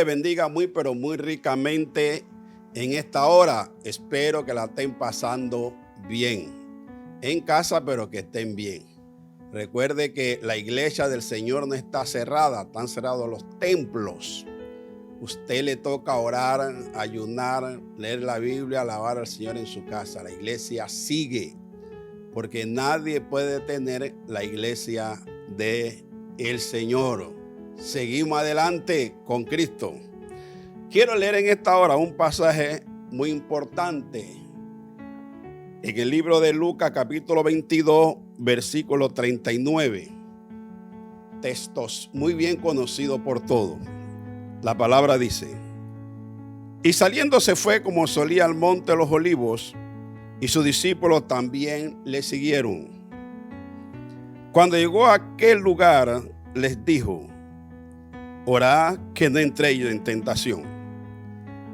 le bendiga muy, pero muy ricamente en esta hora. Espero que la estén pasando bien en casa, pero que estén bien. Recuerde que la iglesia del Señor no está cerrada, están cerrados los templos. Usted le toca orar, ayunar, leer la Biblia, alabar al Señor en su casa. La iglesia sigue, porque nadie puede detener la iglesia del Señor. Seguimos adelante con Cristo. Quiero leer en esta hora un pasaje muy importante en el libro de Lucas, capítulo 22, versículo 39. Textos muy bien conocidos por todos. La palabra dice: y saliendo se fue como solía al monte de los olivos, y sus discípulos también le siguieron. Cuando llegó a aquel lugar, les dijo: orad que no entréis en tentación.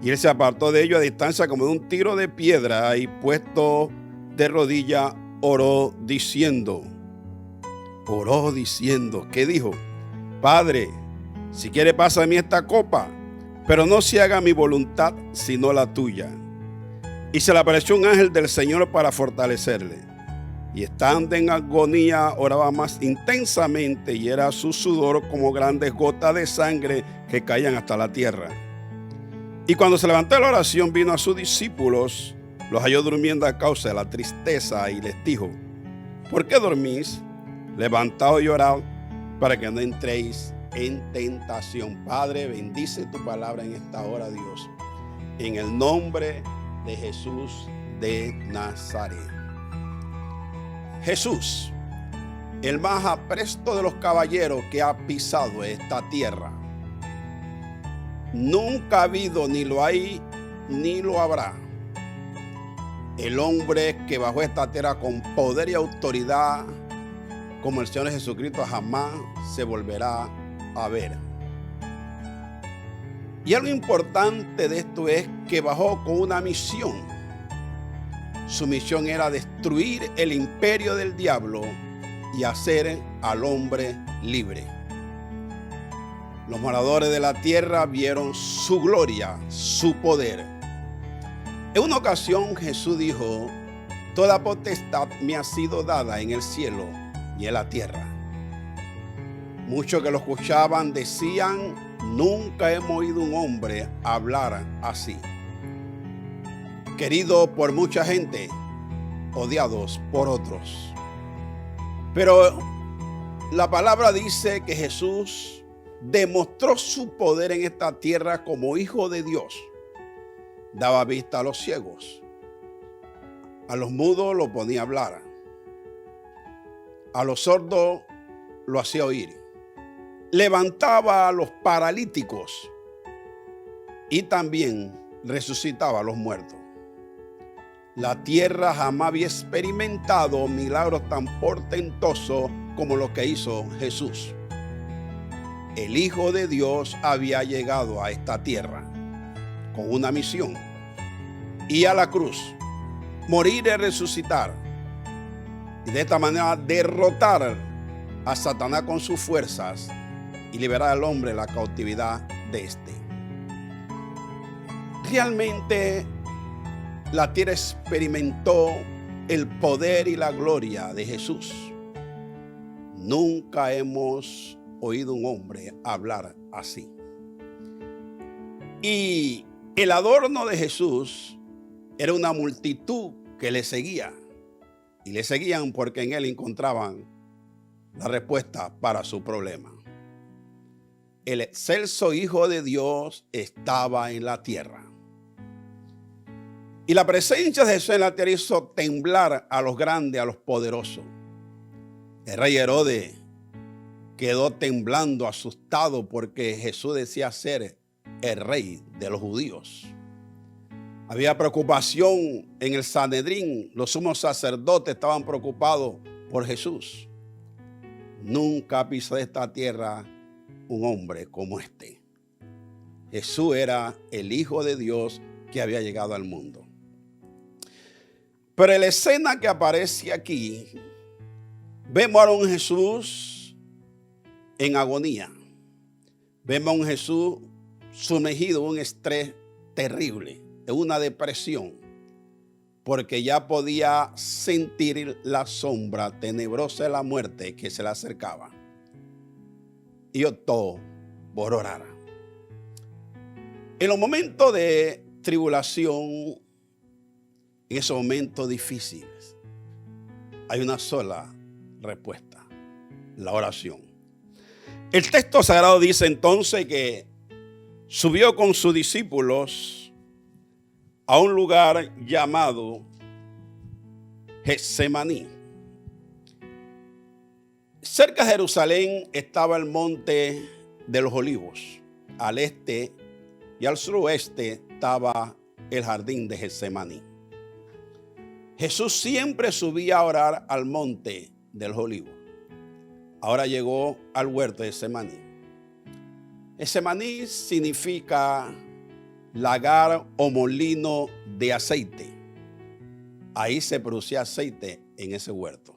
Y él se apartó de ellos a distancia como de un tiro de piedra, y puesto de rodilla oró diciendo, ¿qué dijo? Padre, si quiere pasa de mí esta copa, pero no se haga mi voluntad sino la tuya. Y se le apareció un ángel del Señor para fortalecerle. Y estando en agonía oraba más intensamente, y era su sudor como grandes gotas de sangre que caían hasta la tierra. Y cuando se levantó de la oración, vino a sus discípulos, los halló durmiendo a causa de la tristeza, y les dijo: ¿por qué dormís? Levantaos y orad para que no entréis en tentación. Padre, bendice tu palabra en esta hora, Dios, en el nombre de Jesús de Nazaret. Jesús, el más apresto de los caballeros que ha pisado esta tierra. Nunca ha habido, ni lo hay, ni lo habrá, el hombre que bajó esta tierra con poder y autoridad como el Señor Jesucristo jamás se volverá a ver. Y algo importante de esto es que bajó con una misión. Su misión era destruir el imperio del diablo y hacer al hombre libre. Los moradores de la tierra vieron su gloria, su poder. En una ocasión Jesús dijo: toda potestad me ha sido dada en el cielo y en la tierra. Muchos que lo escuchaban decían: nunca hemos oído un hombre hablar así. Querido por mucha gente, odiados por otros. Pero la palabra dice que Jesús demostró su poder en esta tierra como hijo de Dios. Daba vista a los ciegos, a los mudos lo ponía a hablar, a los sordos lo hacía oír, levantaba a los paralíticos y también resucitaba a los muertos. La tierra jamás había experimentado milagros tan portentosos como lo que hizo Jesús. El Hijo de Dios había llegado a esta tierra con una misión: ir a la cruz, morir y resucitar, y de esta manera derrotar a Satanás con sus fuerzas y liberar al hombre de la cautividad de este. Realmente la tierra experimentó el poder y la gloria de Jesús. Nunca hemos oído un hombre hablar así. Y el adorno de Jesús era una multitud que le seguía. Y le seguían porque en él encontraban la respuesta para su problema. El excelso Hijo de Dios estaba en la tierra. Y la presencia de Jesús en la tierra hizo temblar a los grandes, a los poderosos. El rey Herodes quedó temblando, asustado, porque Jesús decía ser el rey de los judíos. Había preocupación en el Sanedrín. Los sumos sacerdotes estaban preocupados por Jesús. Nunca pisó esta tierra un hombre como este. Jesús era el Hijo de Dios que había llegado al mundo. Pero en la escena que aparece aquí, vemos a un Jesús en agonía. Vemos a un Jesús sumergido en un estrés terrible, en una depresión, porque ya podía sentir la sombra tenebrosa de la muerte que se le acercaba. Y optó por orar. En los momentos de tribulación, en esos momentos difíciles, hay una sola respuesta: la oración. El texto sagrado dice entonces que subió con sus discípulos a un lugar llamado Getsemaní. Cerca de Jerusalén estaba el monte de los Olivos. Al este y al suroeste estaba el jardín de Getsemaní. Jesús siempre subía a orar al monte de los Olivos. Ahora llegó al huerto de Getsemaní. Getsemaní significa lagar o molino de aceite. Ahí se producía aceite en ese huerto.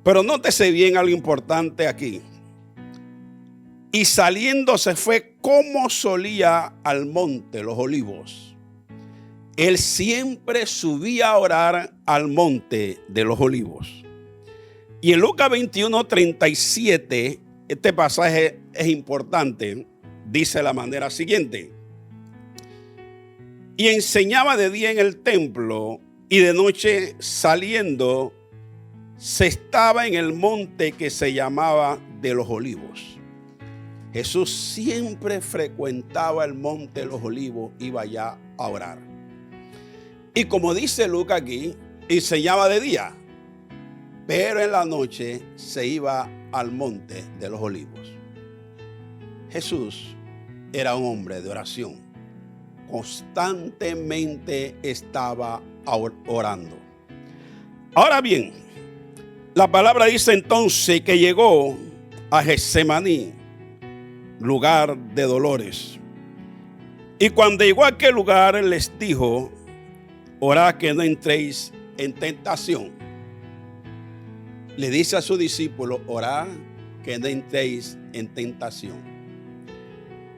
Pero nótese bien algo importante aquí. Y saliendo se fue como solía al monte los Olivos. Él siempre subía a orar al monte de los Olivos. Y en Lucas 21:37, este pasaje es importante, dice de la manera siguiente: y enseñaba de día en el templo, y de noche saliendo, se estaba en el monte que se llamaba de los Olivos. Jesús siempre frecuentaba el monte de los Olivos, iba allá a orar. Y como dice Lucas aquí, enseñaba de día, pero en la noche se iba al monte de los Olivos. Jesús era un hombre de oración. Constantemente estaba orando. Ahora bien, la palabra dice entonces que llegó a Getsemaní, lugar de dolores. Y cuando llegó a aquel lugar, les dijo: orad que no entréis en tentación. Le dice a sus discípulos: orad que no entréis en tentación.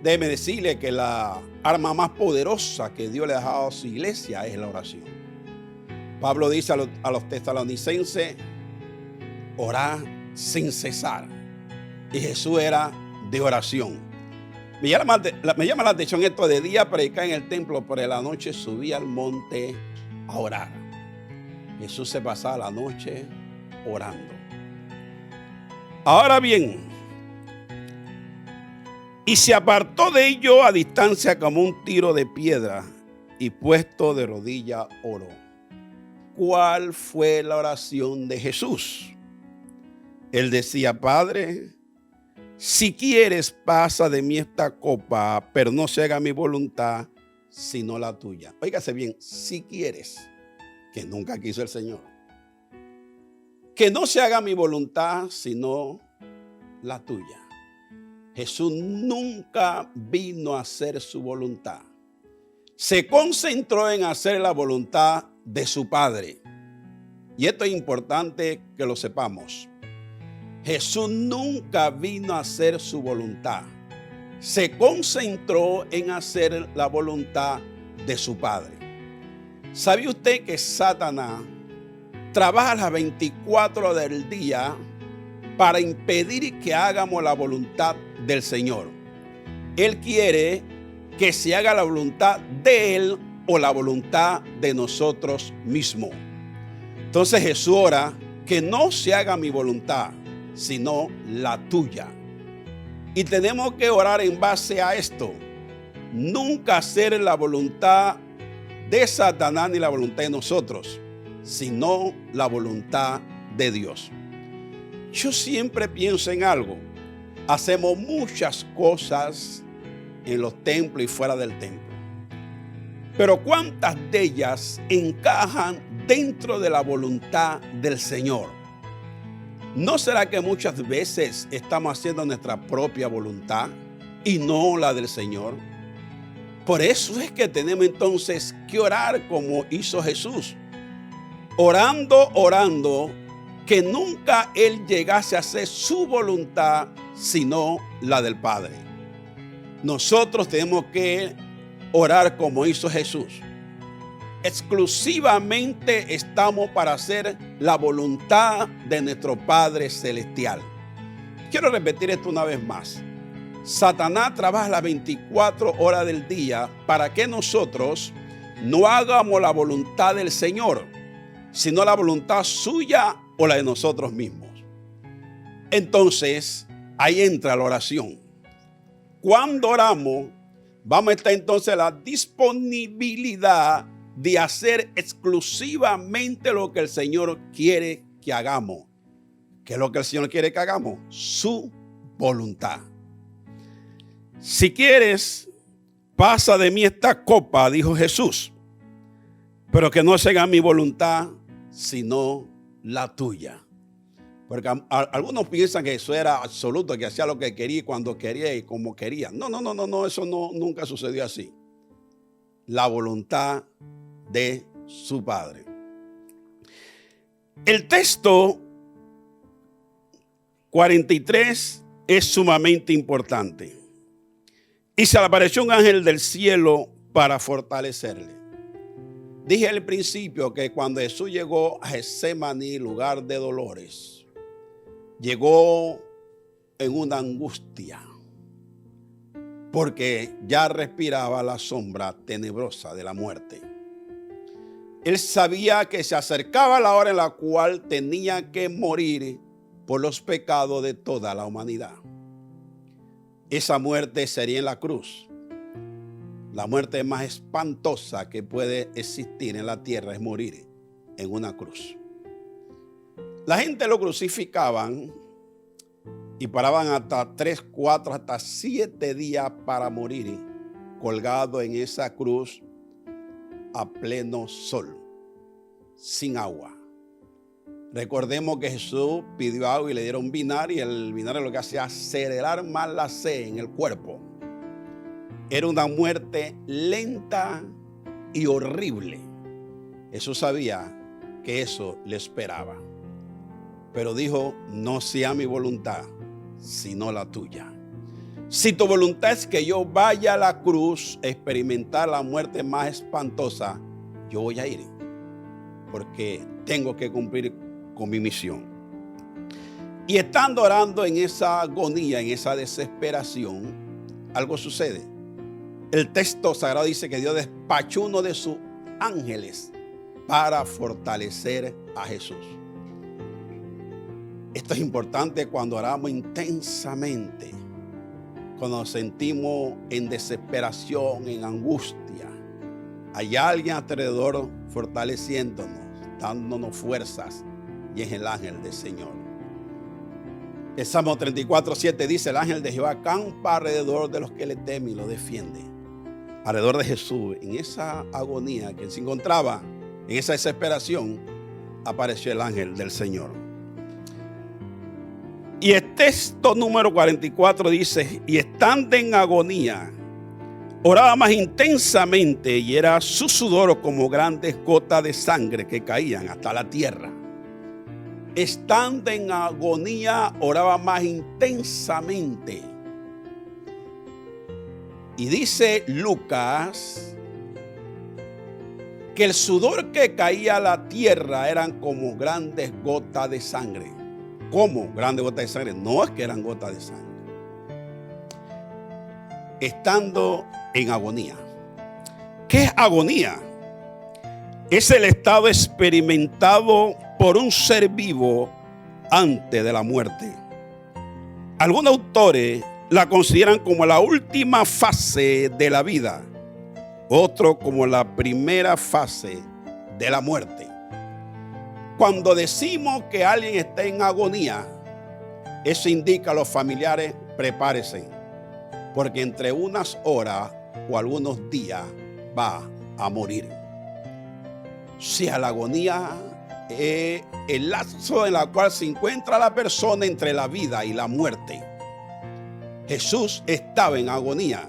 Déjeme decirle que la arma más poderosa que Dios le ha dejado a su iglesia es la oración. Pablo dice a los tesalonicenses: orad sin cesar. Y Jesús era de oración. Me llama la atención esto: de día predicaba en el templo, pero en la noche subía al monte a orar. Jesús se pasaba la noche orando. Ahora bien, y se apartó de ellos a distancia como un tiro de piedra, y puesto de rodilla oró. ¿Cuál fue la oración de Jesús? Él decía: Padre, si quieres, pasa de mí esta copa, pero no se haga mi voluntad, sino la tuya. Óigase bien: si quieres, que nunca quiso el Señor. Que no se haga mi voluntad, sino la tuya. Jesús nunca vino a hacer su voluntad. Se concentró en hacer la voluntad de su Padre. Y esto es importante que lo sepamos. Jesús nunca vino a hacer su voluntad. Se concentró en hacer la voluntad de su Padre. ¿Sabe usted que Satanás trabaja las 24 horas del día para impedir que hagamos la voluntad del Señor? Él quiere que se haga la voluntad de Él o la voluntad de nosotros mismos. Entonces Jesús ora: que no se haga mi voluntad, sino la tuya. Y tenemos que orar en base a esto. Nunca hacer la voluntad de Satanás ni la voluntad de nosotros, sino la voluntad de Dios. Yo siempre pienso en algo. Hacemos muchas cosas en los templos y fuera del templo, pero ¿cuántas de ellas encajan dentro de la voluntad del Señor? ¿No será que muchas veces estamos haciendo nuestra propia voluntad y no la del Señor? Por eso es que tenemos entonces que orar como hizo Jesús. Orando, que nunca Él llegase a hacer su voluntad, sino la del Padre. nosotros tenemos que orar como hizo Jesús. Exclusivamente estamos para hacer la voluntad de nuestro Padre Celestial. Quiero repetir esto una vez más. Satanás trabaja las 24 horas del día para que nosotros no hagamos la voluntad del Señor, sino la voluntad suya o la de nosotros mismos. Entonces, ahí entra la oración. Cuando oramos, vamos a estar entonces en la disponibilidad de hacer exclusivamente lo que el Señor quiere que hagamos. ¿Qué es lo que el Señor quiere que hagamos? Su voluntad. Si quieres, pasa de mí esta copa, dijo Jesús, pero que no se haga mi voluntad, sino la tuya. Porque algunos piensan que eso era absoluto, que hacía lo que quería, cuando quería y como quería. No, eso nunca sucedió así. La voluntad de su Padre. El texto 43 es sumamente importante. Y se le apareció un ángel del cielo para fortalecerle. Dije al principio que cuando Jesús llegó a Getsemaní, lugar de dolores, llegó en una angustia, porque ya respiraba la sombra tenebrosa de la muerte. Él sabía que se acercaba la hora en la cual tenía que morir por los pecados de toda la humanidad. Esa muerte sería en la cruz. La muerte más espantosa que puede existir en la tierra es morir en una cruz. La gente lo crucificaban y paraban hasta 3, 4, hasta 7 días para morir colgado en esa cruz a pleno sol, sin agua. Recordemos que Jesús pidió agua y le dieron vinagre, y el vinagre lo que hacía acelerar más la sed en el cuerpo. Era una muerte lenta y horrible. Jesús sabía que eso le esperaba, pero dijo: no sea mi voluntad, sino la tuya. Si tu voluntad es que yo vaya a la cruz a experimentar la muerte más espantosa, yo voy a ir, porque tengo que cumplir con mi misión. Y estando orando en esa agonía, en esa desesperación, algo sucede. El texto sagrado dice que Dios despachó uno de sus ángeles para fortalecer a Jesús. Esto es importante cuando oramos intensamente, cuando nos sentimos en desesperación, en angustia. Hay alguien alrededor fortaleciéndonos, dándonos fuerzas, y es el ángel del Señor. El Salmo 34:7 dice: el ángel de Jehová campa alrededor de los que le temen y lo defiende. Alrededor de Jesús, en esa agonía que se encontraba, en esa desesperación, apareció el ángel del Señor. Y el texto número 44 dice: y estando en agonía, oraba más intensamente, y era su sudor como grandes gotas de sangre que caían hasta la tierra. Estando en agonía, oraba más intensamente. Y dice Lucas que el sudor que caía a la tierra eran como grandes gotas de sangre. ¿Cómo grandes gotas de sangre? No es que eran gotas de sangre. Estando en agonía. ¿Qué es agonía? Es el estado experimentado por un ser vivo antes de la muerte. Algunos autores la consideran como la última fase de la vida, otros como la primera fase de la muerte. Cuando decimos que alguien está en agonía, eso indica a los familiares: prepárense, porque entre unas horas o algunos días va a morir. Si a la agonía es el lapso en el cual se encuentra la persona entre la vida y la muerte. Jesús estaba en agonía.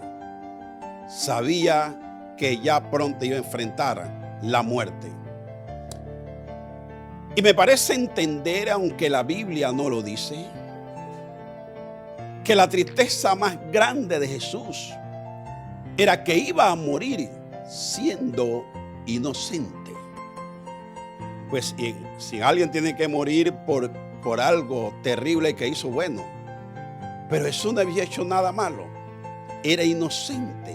Sabía que ya pronto iba a enfrentar la muerte. Y me parece entender, aunque la Biblia no lo dice, que la tristeza más grande de Jesús era que iba a morir siendo inocente. Pues si alguien tiene que morir por algo terrible que hizo, bueno, pero Jesús no había hecho nada malo, era inocente.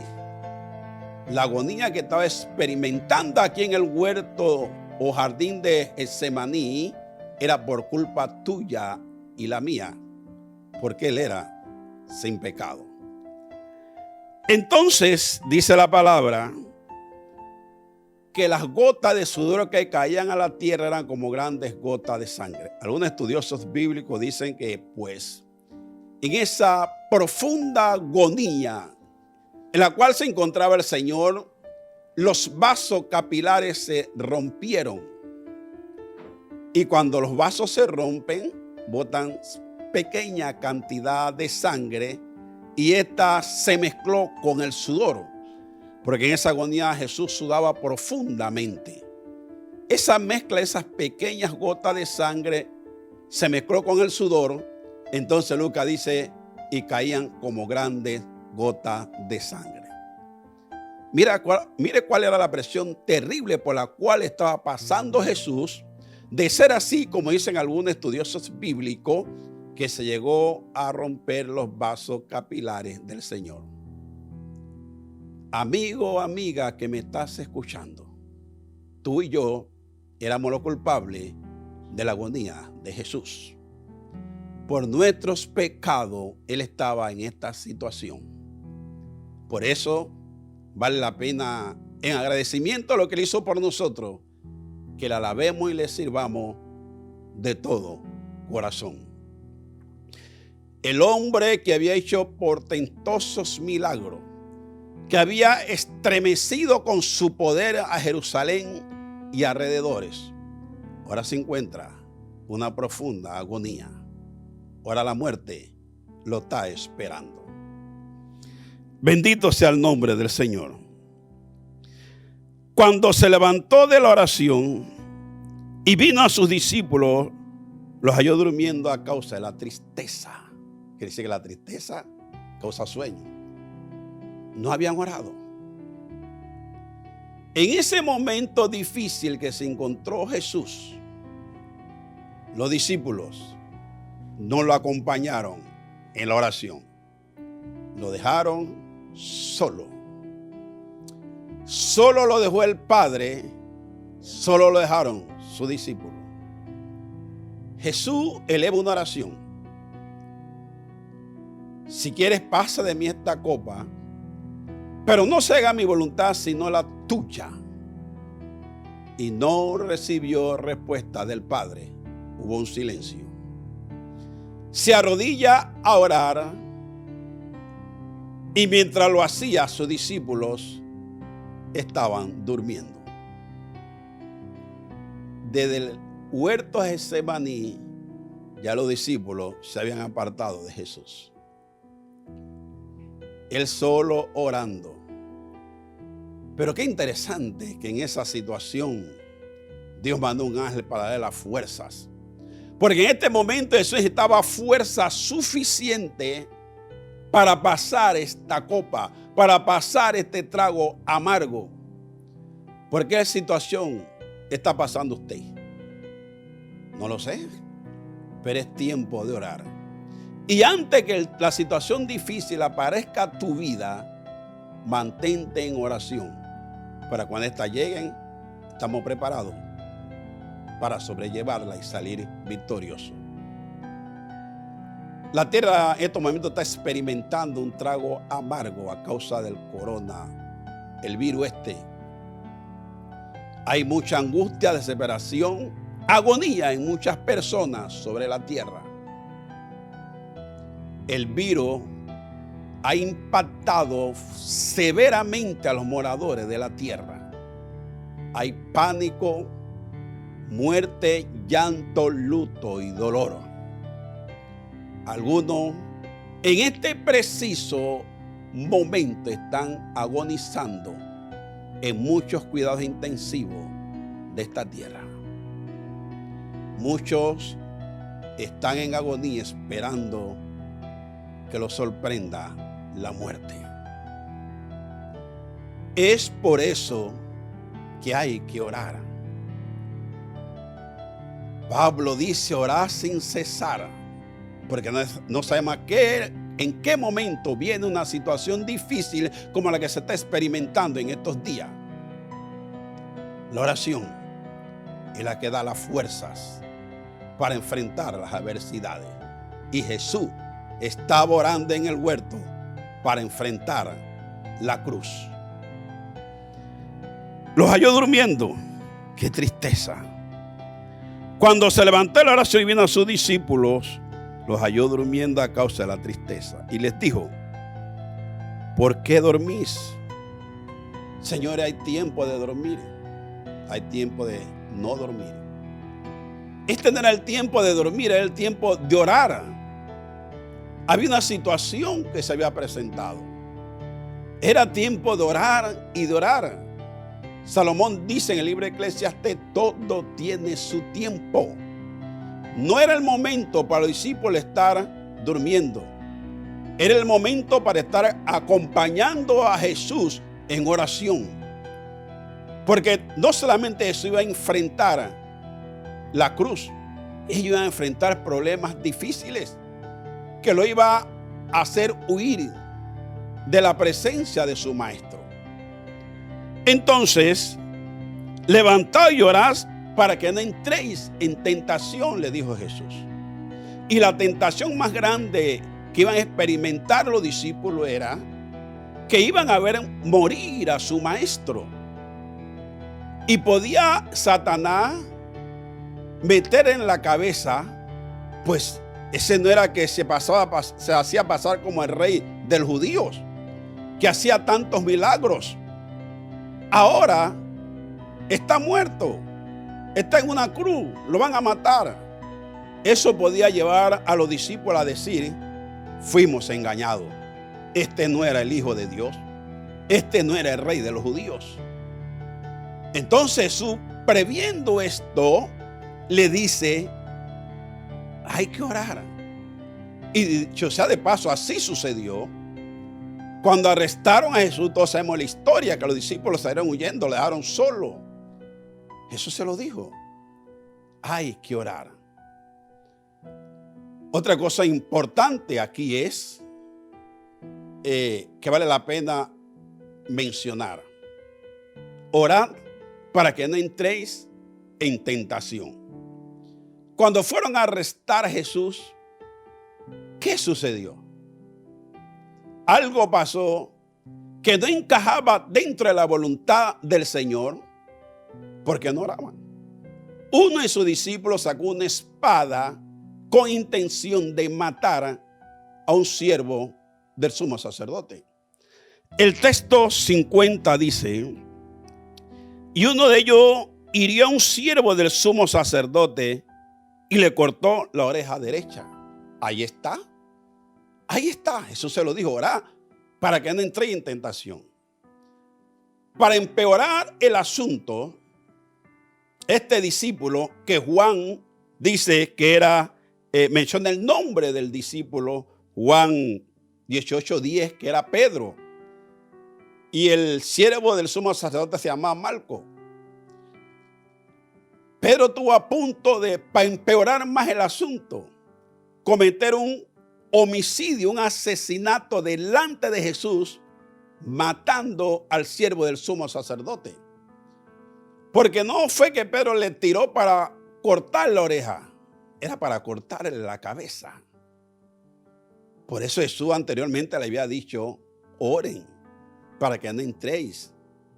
La agonía que estaba experimentando aquí en el huerto o jardín de Getsemaní era por culpa tuya y la mía, porque Él era sin pecado. Entonces, dice la palabra, que las gotas de sudor que caían a la tierra eran como grandes gotas de sangre. Algunos estudiosos bíblicos dicen que, pues, en esa profunda agonía en la cual se encontraba el Señor, los vasos capilares se rompieron. Y cuando los vasos se rompen, botan pequeña cantidad de sangre y esta se mezcló con el sudor. Porque en esa agonía Jesús sudaba profundamente. Esa mezcla, esas pequeñas gotas de sangre se mezcló con el sudor. Entonces Lucas dice, y caían como grandes gotas de sangre. Mire cuál era la presión terrible por la cual estaba pasando Jesús. De ser así, como dicen algunos estudiosos bíblicos, que se llegó a romper los vasos capilares del Señor. Amigo o amiga que me estás escuchando, tú y yo éramos los culpables de la agonía de Jesús. Por nuestros pecados, Él estaba en esta situación. Por eso vale la pena, en agradecimiento a lo que Él hizo por nosotros, que le alabemos y le sirvamos de todo corazón. El hombre que había hecho portentosos milagros, que había estremecido con su poder a Jerusalén y alrededores, ahora se encuentra una profunda agonía. Ahora la muerte lo está esperando. Bendito sea el nombre del Señor. Cuando se levantó de la oración y vino a sus discípulos, los halló durmiendo a causa de la tristeza. Quiere decir que la tristeza causa sueño. No habían orado. En ese momento difícil que se encontró Jesús, los discípulos no lo acompañaron en la oración. Lo dejaron solo. Solo lo dejó el Padre, solo lo dejaron sus discípulos. Jesús eleva una oración. Si quieres, pasa de mí esta copa, pero no se haga mi voluntad sino la tuya. Y no recibió respuesta del Padre. Hubo un silencio. Se arrodilla a orar y mientras lo hacía, sus discípulos estaban durmiendo. Desde el huerto de Getsemaní, ya los discípulos se habían apartado de Jesús. Él solo orando. Pero qué interesante que en esa situación Dios mandó un ángel para darle las fuerzas. Porque en este momento Jesús necesitaba fuerza suficiente para pasar esta copa, para pasar este trago amargo. ¿Por qué situación está pasando usted? No lo sé, pero es tiempo de orar. Y antes que la situación difícil aparezca a tu vida, mantente en oración. Para cuando éstas lleguen, estamos preparados para sobrellevarla y salir victoriosos. La tierra en estos momentos está experimentando un trago amargo a causa del corona, el virus este. Hay mucha angustia, desesperación, agonía en muchas personas sobre la tierra. El virus ha impactado severamente a los moradores de la tierra. Hay pánico, muerte, llanto, luto y dolor. Algunos en este preciso momento están agonizando en muchos cuidados intensivos de esta tierra. Muchos están en agonía esperando que lo sorprenda la muerte. Es por eso que hay que orar. Pablo dice orar sin cesar, porque no sabemos en qué momento viene una situación difícil como la que se está experimentando en estos días. La oración es la que da las fuerzas para enfrentar las adversidades. Y Jesús estaba orando en el huerto para enfrentar la cruz. Los halló durmiendo. ¡Qué tristeza! Cuando se levantó la oración y vino a sus discípulos, los halló durmiendo a causa de la tristeza. Y les dijo: ¿por qué dormís? Señores, hay tiempo de dormir. Hay tiempo de no dormir. Este no era el tiempo de dormir, era el tiempo de orar. Había una situación que se había presentado. Era tiempo de orar y de orar. Salomón dice en el libro de Eclesiastés: todo tiene su tiempo. No era el momento para los discípulos estar durmiendo. Era el momento para estar acompañando a Jesús en oración. Porque no solamente Jesús iba a enfrentar la cruz, ellos iban a enfrentar problemas difíciles que lo iba a hacer huir de la presencia de su maestro. Entonces, levantaos y orad para que no entréis en tentación, le dijo Jesús. Y la tentación más grande que iban a experimentar los discípulos era que iban a ver morir a su maestro. Y podía Satanás meter en la cabeza, pues ese no era que se hacía pasar como el rey de los judíos, que hacía tantos milagros. Ahora está muerto, está en una cruz, lo van a matar. Eso podía llevar a los discípulos a decir: fuimos engañados. Este no era el Hijo de Dios. Este no era el rey de los judíos. Entonces Jesús, previendo esto, le dice: hay que orar. Y dicho sea de paso, así sucedió. Cuando arrestaron a Jesús, todos sabemos la historia, que los discípulos salieron huyendo, le dejaron solo. Jesús se lo dijo: hay que orar. Otra cosa importante aquí es que vale la pena mencionar: orad para que no entréis en tentación. Cuando fueron a arrestar a Jesús, ¿qué sucedió? Algo pasó que no encajaba dentro de la voluntad del Señor, porque no oraban. Uno de sus discípulos sacó una espada con intención de matar a un siervo del sumo sacerdote. El texto 50 dice: y uno de ellos hirió a un siervo del sumo sacerdote y le cortó la oreja derecha. Ahí está. Ahí está. Jesús se lo dijo: orá para que no entre en tentación. Para empeorar el asunto, este discípulo, que Juan dice que era, menciona el nombre del discípulo, Juan 18:10, que era Pedro. Y el siervo del sumo sacerdote se llamaba Malco. Pedro estuvo a punto de, para empeorar más el asunto, cometer un homicidio, un asesinato delante de Jesús, matando al siervo del sumo sacerdote. Porque no fue que Pedro le tiró para cortar la oreja, era para cortarle la cabeza. Por eso Jesús anteriormente le había dicho: oren para que no entréis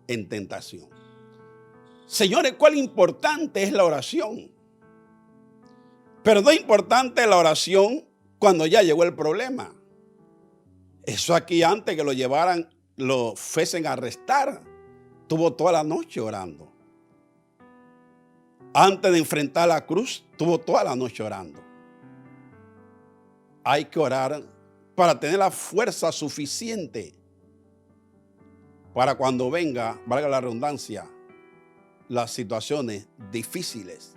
en tentación. Señores, ¿cuál importante es la oración? Pero no es importante la oración cuando ya llegó el problema. Eso aquí, antes que lo llevaran, lo fuesen a arrestar, tuvo toda la noche orando. Antes de enfrentar la cruz, tuvo toda la noche orando. Hay que orar para tener la fuerza suficiente para cuando venga, valga la redundancia, las situaciones difíciles.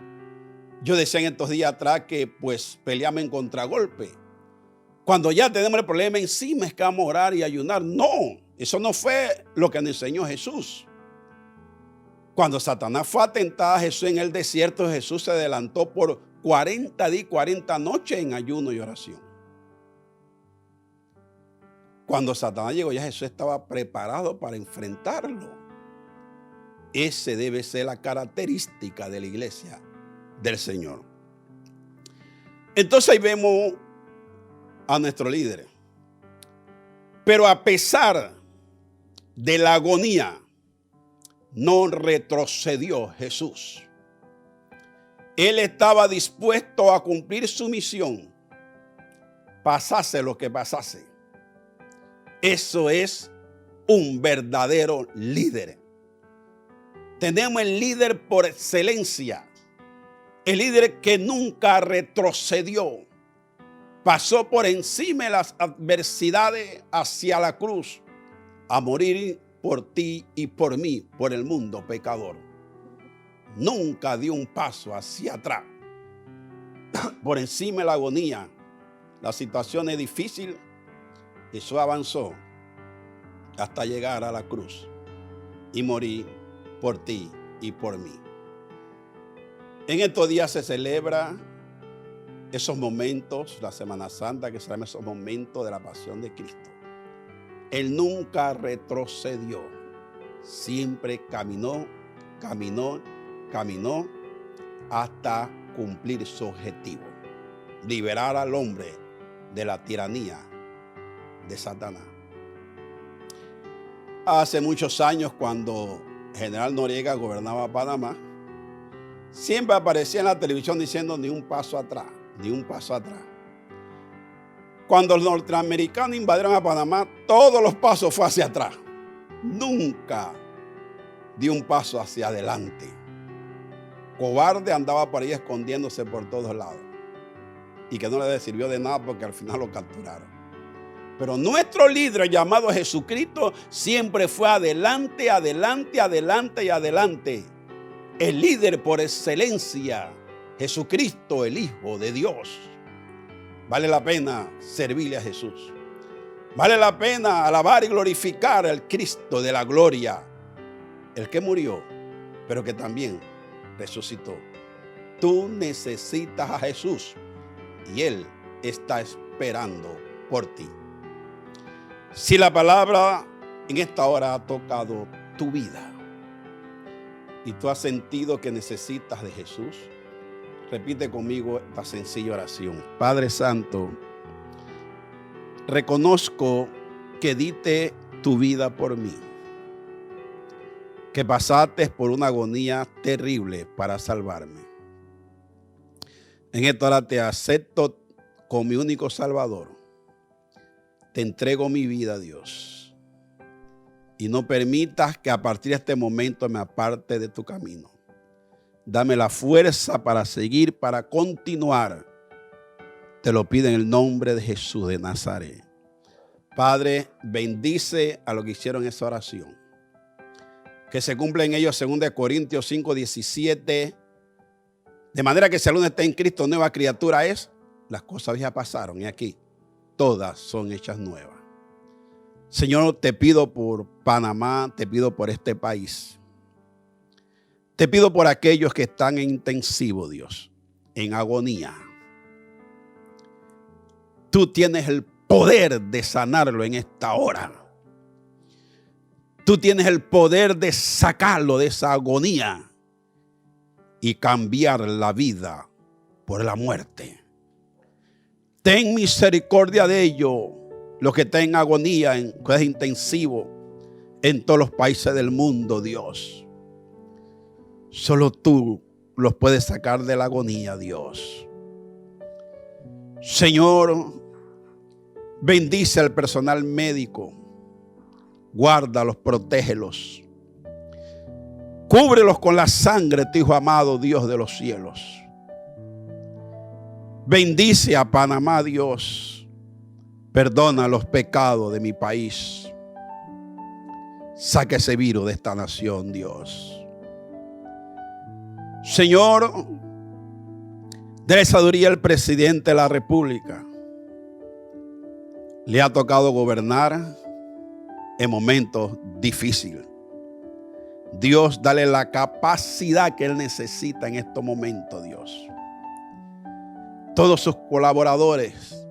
Yo decía en estos días atrás que pues peleamos en contragolpe. cuando ya tenemos el problema encima es que vamos a orar y ayunar. No, eso no fue lo que nos enseñó Jesús. Cuando Satanás fue a tentar a Jesús en el desierto, Jesús se adelantó por 40 días y 40 noches en ayuno y oración. Cuando Satanás llegó, ya Jesús estaba preparado para enfrentarlo. Ese debe ser la característica de la iglesia del Señor. Entonces ahí vemos a nuestro líder. Pero a pesar de la agonía, no retrocedió Jesús. Él estaba dispuesto a cumplir su misión, pasase lo que pasase. Eso es un verdadero líder. Tenemos el líder por excelencia, el líder que nunca retrocedió, pasó por encima de las adversidades hacia la cruz a morir por ti y por mí, por el mundo pecador. Nunca dio un paso hacia atrás. Por encima de la agonía, la situación es difícil. Jesús avanzó hasta llegar a la cruz y morir por ti y por mí. En estos días se celebra esos momentos, la Semana Santa, que serán esos momentos de la pasión de Cristo. Él nunca retrocedió, siempre caminó hasta cumplir su objetivo: liberar al hombre de la tiranía de Satanás. Hace muchos años, cuando General Noriega gobernaba Panamá, siempre aparecía en la televisión diciendo ni un paso atrás, ni un paso atrás. Cuando los norteamericanos invadieron a Panamá, todos los pasos fue hacia atrás. Nunca dio un paso hacia adelante. Cobarde andaba por ahí escondiéndose por todos lados. Y que no le sirvió de nada porque al final lo capturaron. Pero nuestro líder llamado Jesucristo siempre fue adelante, adelante, adelante y adelante. El líder por excelencia, Jesucristo, el Hijo de Dios. Vale la pena servirle a Jesús. Vale la pena alabar y glorificar al Cristo de la gloria. El que murió, pero que también resucitó. Tú necesitas a Jesús y Él está esperando por ti. Si la palabra en esta hora ha tocado tu vida y tú has sentido que necesitas de Jesús, repite conmigo esta sencilla oración. Padre Santo, reconozco que diste tu vida por mí, que pasaste por una agonía terrible para salvarme. En esta hora te acepto como mi único Salvador. Te entrego mi vida, Dios, y no permitas que a partir de este momento me aparte de tu camino. Dame la fuerza para seguir, para continuar. Te lo pido en el nombre de Jesús de Nazaret. Padre, bendice a los que hicieron esa oración. Que se cumpla en ellos 2 Corintios 5:17. De manera que si alguno está en Cristo, nueva criatura es. Las cosas viejas pasaron y aquí todas son hechas nuevas. Señor, te pido por Panamá, te pido por este país. Te pido por aquellos que están en intensivo, Dios, en agonía. Tú tienes el poder de sanarlo en esta hora. Tú tienes el poder de sacarlo de esa agonía y cambiar la vida por la muerte. Ten misericordia de ellos, los que están en agonía, en cuidados intensivos, en todos los países del mundo, Dios. Solo tú los puedes sacar de la agonía, Dios. Señor, bendice al personal médico. Guárdalos, protégelos. Cúbrelos con la sangre de tu Hijo amado, Dios de los cielos. Bendice a Panamá, Dios. Perdona los pecados de mi país. Saca ese virus de esta nación, Dios. Señor, dale sabiduría al presidente de la República. le ha tocado gobernar en momentos difíciles. Dios, dale la capacidad que Él necesita en estos momentos, Dios. Todos sus colaboradores,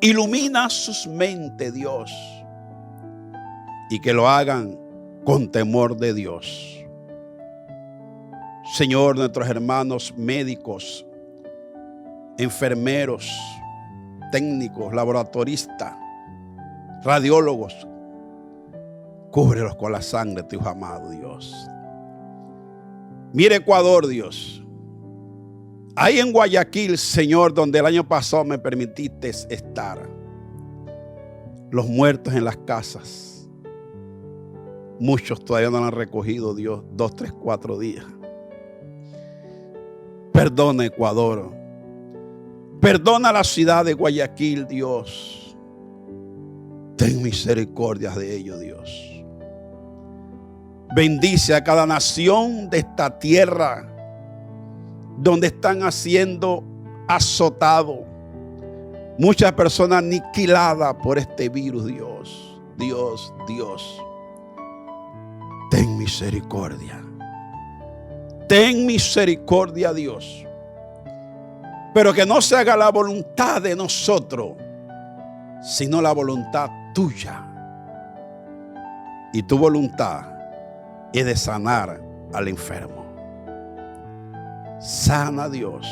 ilumina sus mentes, Dios, y que lo hagan con temor de Dios. Señor, nuestros hermanos médicos, enfermeros, técnicos, laboratoristas, radiólogos, cúbrelos con la sangre de tu Hijo amado, Dios. Mire Ecuador, Dios. Ahí en Guayaquil, Señor, donde el año pasado me permitiste estar. Los muertos en las casas. Muchos todavía no lo han recogido, Dios, 2, 3, 4 días. Perdona Ecuador. Perdona la ciudad de Guayaquil, Dios. Ten misericordia de ellos, Dios. Bendice a cada nación de esta tierra donde están siendo azotados. Muchas personas aniquiladas por este virus, Dios. Dios, Dios. Ten misericordia. Ten misericordia, Dios. Pero que no se haga la voluntad de nosotros, sino la voluntad tuya. Y tu voluntad es de sanar al enfermo. Sana, Dios.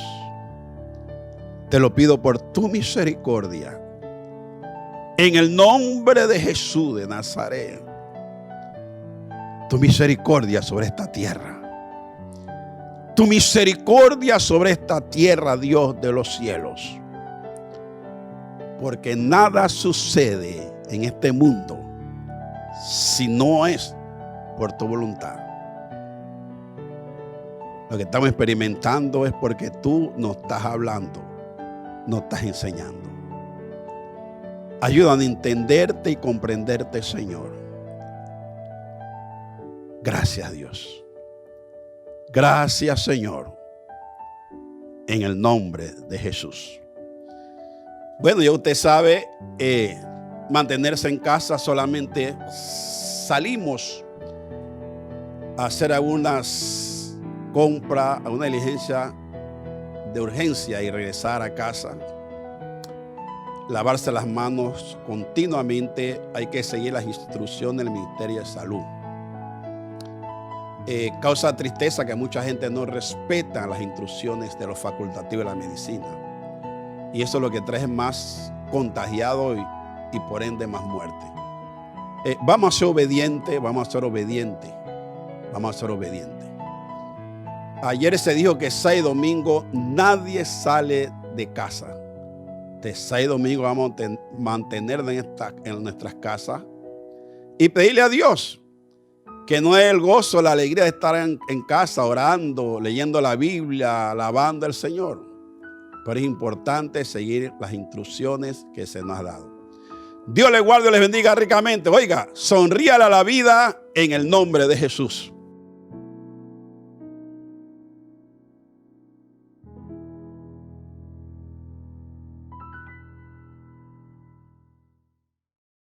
Te lo pido por tu misericordia. En el nombre de Jesús de Nazaret. Tu misericordia sobre esta tierra. Tu misericordia sobre esta tierra, Dios de los cielos. Porque nada sucede en este mundo si no es por tu voluntad. Lo que estamos experimentando es porque tú nos estás hablando, nos estás enseñando. Ayúdanos a entenderte y comprenderte, Señor. Gracias, Dios. Gracias, Señor. En el nombre de Jesús. Bueno, ya usted sabe, mantenerse en casa, solamente salimos a hacer algunas compras, alguna diligencia de urgencia y regresar a casa. Lavarse las manos continuamente. Hay que seguir las instrucciones del Ministerio de Salud. Causa tristeza que mucha gente no respeta las instrucciones de los facultativos de la medicina. Y eso es lo que trae más contagiados y por ende más muerte. Vamos a ser obedientes, vamos a ser obedientes, vamos a ser obedientes. Ayer se dijo que sábado y domingo nadie sale de casa. De sábado y domingo vamos a mantenernos en nuestras casas y pedirle a Dios que no es el gozo, la alegría de estar en casa orando, leyendo la Biblia, alabando al Señor. Pero es importante seguir las instrucciones que se nos ha dado. Dios les guarde y les bendiga ricamente. Oiga, sonríale a la vida en el nombre de Jesús.